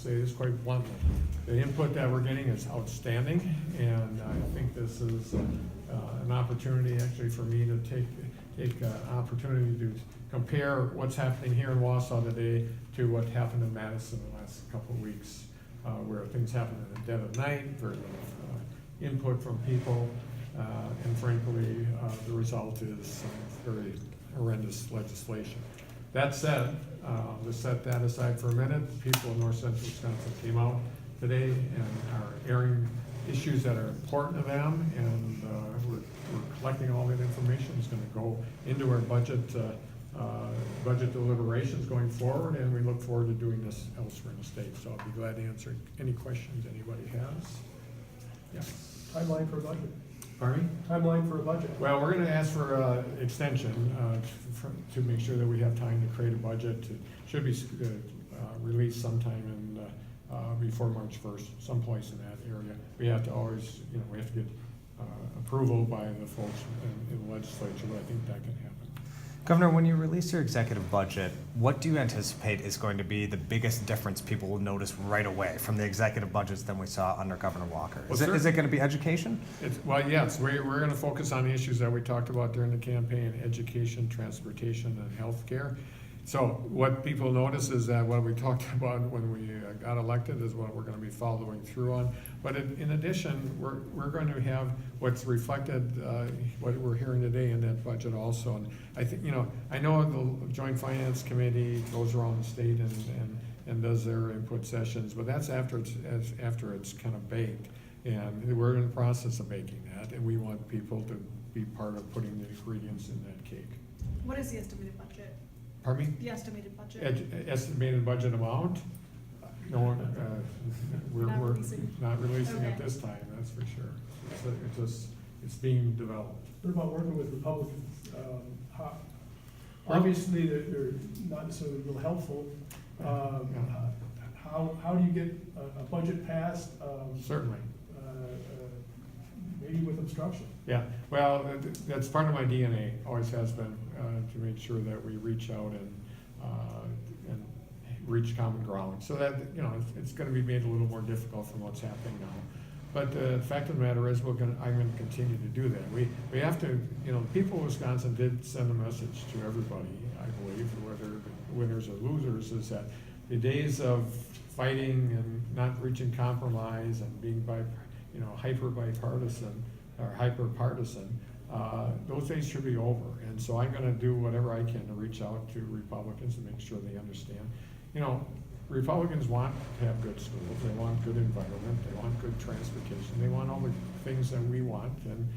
say this quite bluntly. The input that we're getting is outstanding, and I think this is an opportunity actually for me to take an opportunity to compare what's happening here in Wausau today to what happened in Madison the last couple of weeks, where things happen in the dead of night, very little input from people, and frankly, the result is very horrendous legislation. That said, to set that aside for a minute, people in north central Wisconsin came out today and are airing issues that are important to them, and we're collecting all that information. It's going to go into our budget deliberations going forward, and we look forward to doing this elsewhere in the state. So I'll be glad to answer any questions anybody has. Yes. Timeline for a budget. Pardon me? Timeline for a budget. Well, we're going to ask for extension to make sure that we have time to create a budget. It should be released sometime in before March 1st, someplace in that area. We have to always, we have to get approval by the folks in the legislature, but I think that can happen. Governor, when you release your executive budget, what do you anticipate is going to be the biggest difference people will notice right away from the executive budgets than we saw under Governor Walker? Well, Is it going to be education? Yes, we're going to focus on the issues that we talked about during the campaign: education, transportation, and healthcare. So what people notice is that what we talked about when we got elected is what we're going to be following through on. But in addition, we're going to have what's reflected, what we're hearing today in that budget also. And I think, I know the Joint Finance Committee goes around the state and does their input sessions, but that's after it's kind of baked. And we're in the process of baking that, and we want people to be part of putting the ingredients in that cake. What is the estimated budget? Pardon me? The estimated budget? Estimated budget amount? No, we're not releasing Okay. it this time, that's for sure. It's being developed. What about working with Republicans? Obviously, they're not necessarily real helpful. How do you get a budget passed? Certainly. Maybe with obstruction. Yeah, well, that's part of my DNA, always has been, to make sure that we reach out and reach common ground. So that, it's gonna be made a little more difficult from what's happening now. But the fact of the matter is, I'm gonna continue to do that. We have to, the people of Wisconsin did send a message to everybody, I believe, whether winners or losers, is that the days of fighting and not reaching compromise and being hyper-bipartisan or hyper-partisan, those days should be over. And so I'm going to do whatever I can to reach out to Republicans and make sure they understand. Republicans want to have good schools, they want good environment, they want good transportation, they want all the things that we want and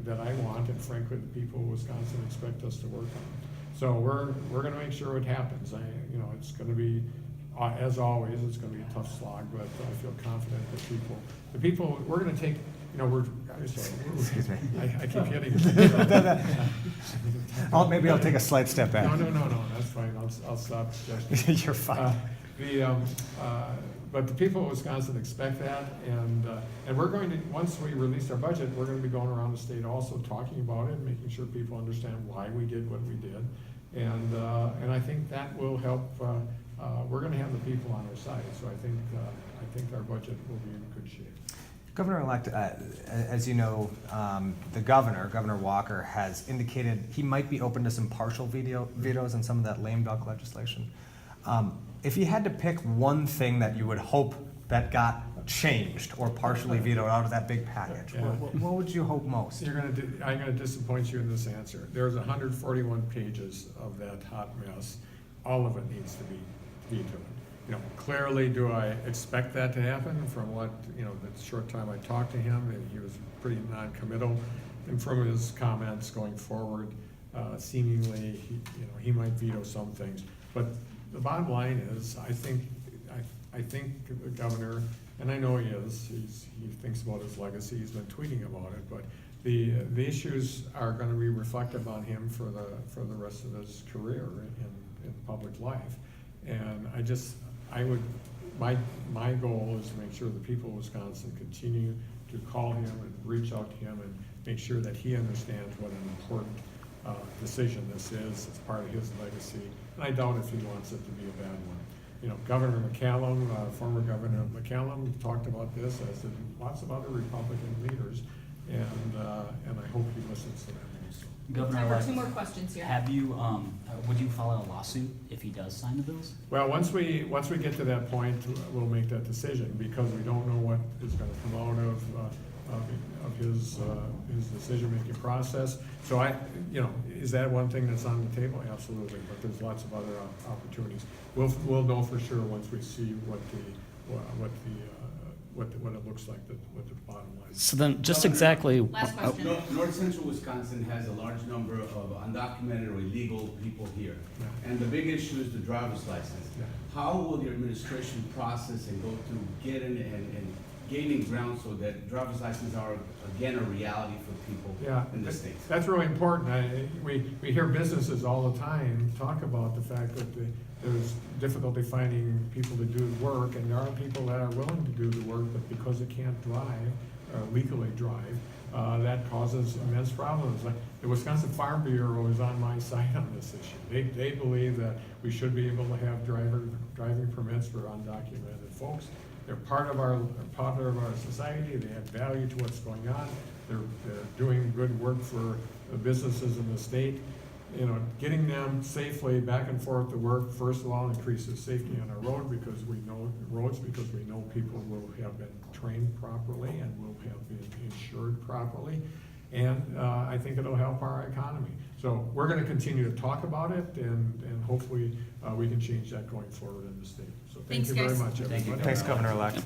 that I want, and frankly, the people of Wisconsin expect us to work on. So we're going to make sure it happens. It's going to be, as always, it's going to be a tough slog, but I feel confident that we're going to take, Excuse me. I keep hitting it. Maybe I'll take a slight step back. No, that's fine, I'll stop suggesting. You're fine. But the people of Wisconsin expect that, and we're going to, once we release our budget, we're going to be going around the state also talking about it, making sure people understand why we did what we did, and I think that will help. We're going to have the people on our side, so I think our budget will be in good shape. Governor-elect, as you know, the Governor Walker, has indicated he might be open to some partial vetoes on some of that lame duck legislation. If you had to pick one thing that you would hope that got changed or partially vetoed out of that big package, what would you hope most? I'm going to disappoint you in this answer. There's 141 pages of that hot mess. All of it needs to be vetoed. Clearly, do I expect that to happen from what, the short time I talked to him, and he was pretty non-committal, and from his comments going forward, seemingly, he might veto some things. But the bottom line is, I think the governor, and I know he is, he thinks about his legacy, he's been tweeting about it, but the issues are going to be reflective on him for the rest of his career in public life. And my goal is to make sure the people of Wisconsin continue to call him and reach out to him and make sure that he understands what an important decision this is. It's part of his legacy, and I doubt if he wants it to be a bad one. you know, Governor McCallum, former Governor McCallum talked about this, as did lots of other Republican leaders, and I hope he listens to them also. Governor, Time for two more questions here. have you, would you file a lawsuit if he does sign the bills? Well, once we get to that point, we'll make that decision, because we don't know what is gonna come out of his decision-making process. So you know, is that one thing that's on the table? Absolutely, but there's lots of other opportunities. We'll know for sure once we see what it looks like, what the bottom line is. So then, just exactly. Last question. North Central Wisconsin has a large number of undocumented or illegal people here. Yeah. And the big issue is the driver's license. Yeah. How will the administration process and go through getting and gaining ground so that driver's licenses are again a reality for people Yeah, in the states? that's really important. We hear businesses all the time talk about the fact that there's difficulty finding people to do the work, and there are people that are willing to do the work, but because they can't drive, or legally drive, that causes immense problems. Like, the Wisconsin Farm Bureau is on my side on this issue. They believe that we should be able to have driving permits for undocumented folks. They're part of our society. They add value to what's going on. They're doing good work for the businesses in the state. You know, getting them safely back and forth to work, first of all, increases safety on our road, because we know people will have been trained properly and will have been insured properly. And I think it'll help our economy. So we're gonna continue to talk about it, and hopefully we can change that going forward in the state. So thank Thanks, you very guys. much, Thank you. everybody. Thanks, Governor-elect.